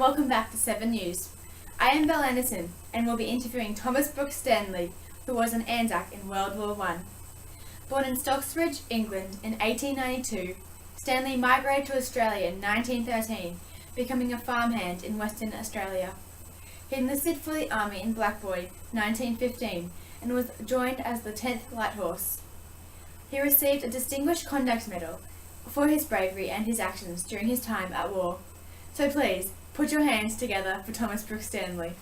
welcome back to 7 News. I am Belle Anderson and will be interviewing Thomas Stanley, who was an Anzac in World War I. Born in Stocksbridge, England in 1892, Stanley migrated to Australia in 1913, becoming a farmhand in Western Australia. He enlisted for the Army in Black Boy 1915 and was joined as the 10th Light Horse. He received a Distinguished Conduct Medal for his bravery and his actions during his time at war. So please, put your hands together for Thomas Stanley.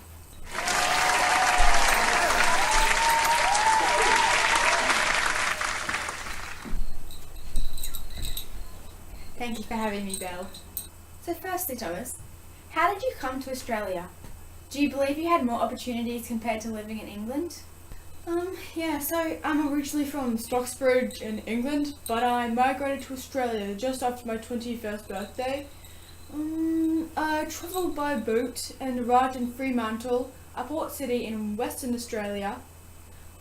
Thank you for having me, Belle. So firstly, Thomas, how did you come to Australia? Do you believe you had more opportunities compared to living in England? So I'm originally from Stocksbridge in England, but I migrated to Australia just after my 21st birthday. I travelled by boat and arrived in Fremantle, a port city in Western Australia,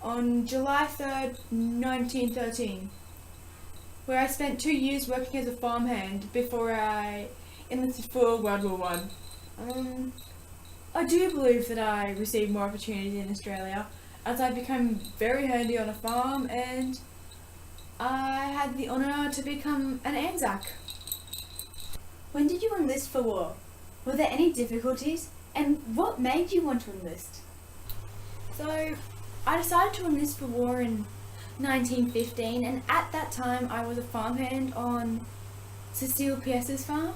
on July 3rd, 1913, where I spent 2 years working as a farmhand before I enlisted for World War I. I do believe that I received more opportunities in Australia, as I became very handy on a farm and I had the honour to become an Anzac. When did you enlist for war? Were there any difficulties? And what made you want to enlist? So I decided to enlist for war in 1915, and at that time I was a farmhand on Cecile P.S.'s farm.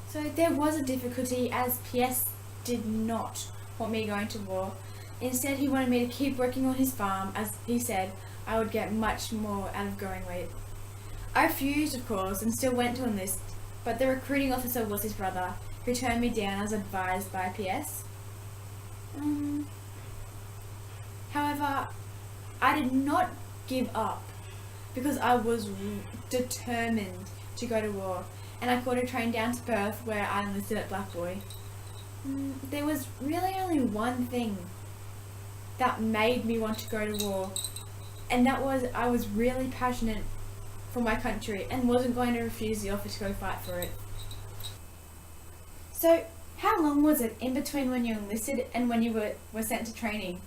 So there was a difficulty as P.S. did not want me going to war. Instead, he wanted me to keep working on his farm, as he said I would get much more out of going with it. I refused, of course, and still went to enlist, but the recruiting officer was his brother, who turned me down as advised by PS. However, I did not give up, because I was determined to go to war, and I caught a train down to Perth where I enlisted at Black Boy. There was really only one thing that made me want to go to war, and that was I was really passionate for my country and wasn't going to refuse the offer to go fight for it. So, how long was it in between when you enlisted and when you were sent to training?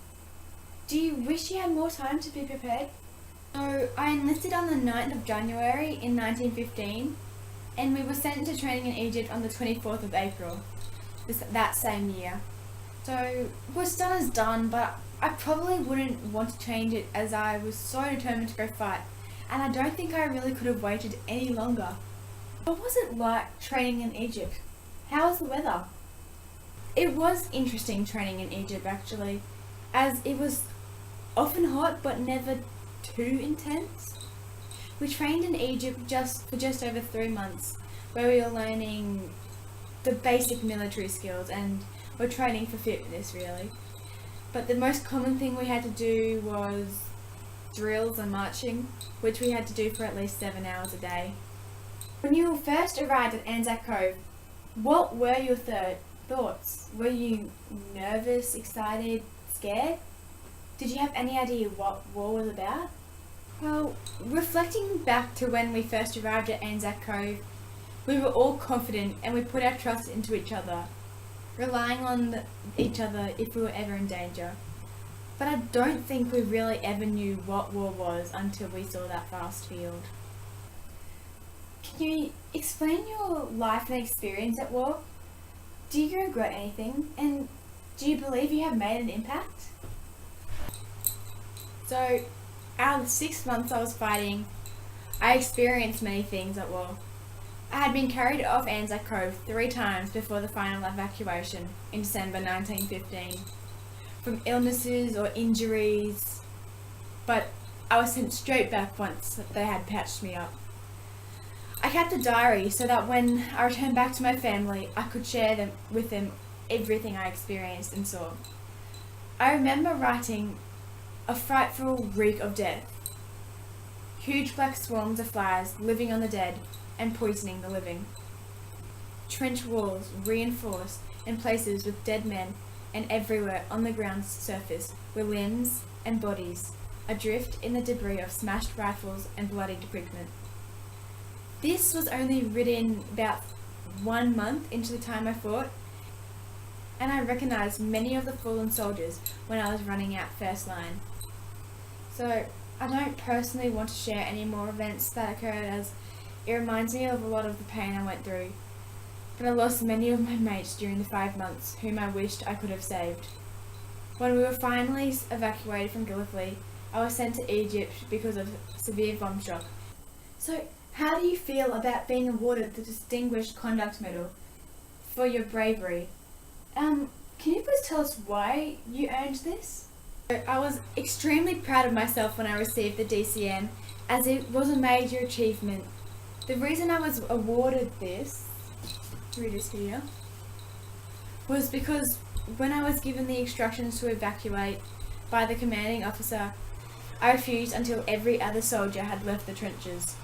Do you wish you had more time to be prepared? So, I enlisted on the 9th of January in 1915, and we were sent to training in Egypt on the 24th of April that same year. So, what's done is done, but I probably wouldn't want to change it as I was so determined to go fight, and I don't think I really could have waited any longer. What was it like training in Egypt? How was the weather? It was interesting training in Egypt actually, as it was often hot but never too intense. We trained in Egypt for just over 3 months, where we were learning the basic military skills and were training for fitness really. But the most common thing we had to do was drills and marching, which we had to do for at least 7 hours a day. When you first arrived at Anzac Cove, what were your thoughts? Were you nervous, excited, scared? Did you have any idea what war was about? Well, reflecting back to when we first arrived at Anzac Cove, we were all confident and we put our trust into each other, relying on each other if we were ever in danger. But I don't think we really ever knew what war was until we saw that vast field. Can you explain your life and experience at war? Do you regret anything? And do you believe you have made an impact? So, out of the 6 months I was fighting, I experienced many things at war. I had been carried off Anzac Cove 3 times before the final evacuation in December 1915, from illnesses or injuries, but I was sent straight back once they had patched me up. I kept a diary so that when I returned back to my family, I could share with them everything I experienced and saw. I remember writing a frightful reek of death, huge black swarms of flies living on the dead and poisoning the living. Trench walls reinforced in places with dead men, and everywhere on the ground's surface were limbs and bodies, adrift in the debris of smashed rifles and bloodied equipment. This was only written about 1 month into the time I fought, and I recognised many of the fallen soldiers when I was running out first line. So I don't personally want to share any more events that occurred, as it reminds me of a lot of the pain I went through. But I lost many of my mates during the 5 months whom I wished I could have saved. When we were finally evacuated from Gallipoli, I was sent to Egypt because of severe bomb shock. So, how do you feel about being awarded the Distinguished Conduct Medal for your bravery? Can you please tell us why you earned this? I was extremely proud of myself when I received the DCM, as it was a major achievement. The reason I was awarded this, read this here, was because when I was given the instructions to evacuate by the commanding officer, I refused until every other soldier had left the trenches.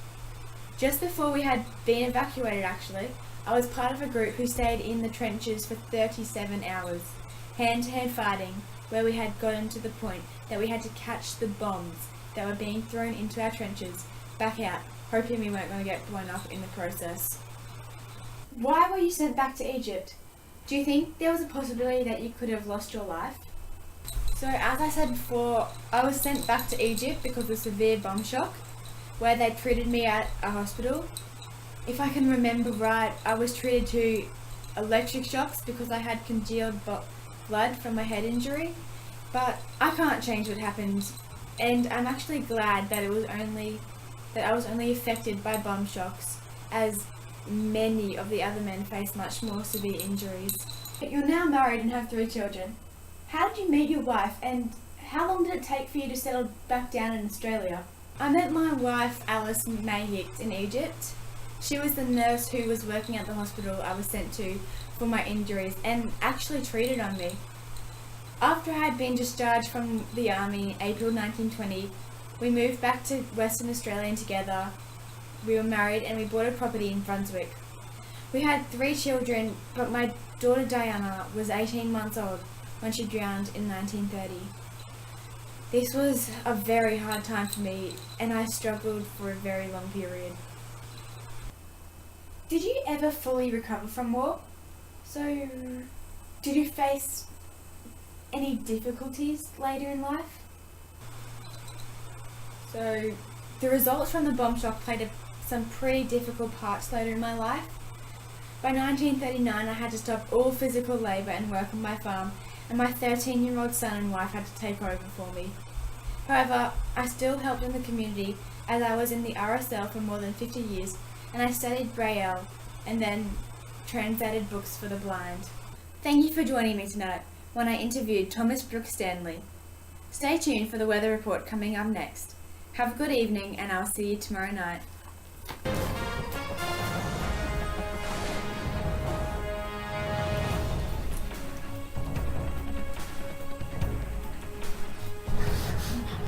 Just before we had been evacuated actually, I was part of a group who stayed in the trenches for 37 hours, hand-to-hand fighting, where we had gotten to the point that we had to catch the bombs that were being thrown into our trenches back out, hoping we weren't going to get blown up in the process. Why were you sent back to Egypt? Do you think there was a possibility that you could have lost your life? So as I said before, I was sent back to Egypt because of severe bomb shock, where they treated me at a hospital. If I can remember right, I was treated to electric shocks because I had congealed blood from my head injury, but I can't change what happened, and I'm actually glad that I was only affected by bomb shocks, as many of the other men faced much more severe injuries. You're now married and have 3 children. How did you meet your wife, and how long did it take for you to settle back down in Australia? I met my wife Alice May Hicks in Egypt. She was the nurse who was working at the hospital I was sent to for my injuries and actually treated on me. After I had been discharged from the army in April 1920, we moved back to Western Australia together. We were married and we bought a property in Brunswick. We had 3 children, but my daughter Diana was 18 months old when she drowned in 1930. This was a very hard time for me, and I struggled for a very long period. Did you ever fully recover from war? So, did you face any difficulties later in life? So, the results from the bomb shock played some pretty difficult parts later in my life. By 1939, I had to stop all physical labour and work on my farm, and my 13-year-old son and wife had to take over for me. However, I still helped in the community, as I was in the RSL for more than 50 years, and I studied Braille and then translated books for the blind. Thank you for joining me tonight when I interviewed Thomas Stanley. Stay tuned for the weather report coming up next. Have a good evening, and I'll see you tomorrow night.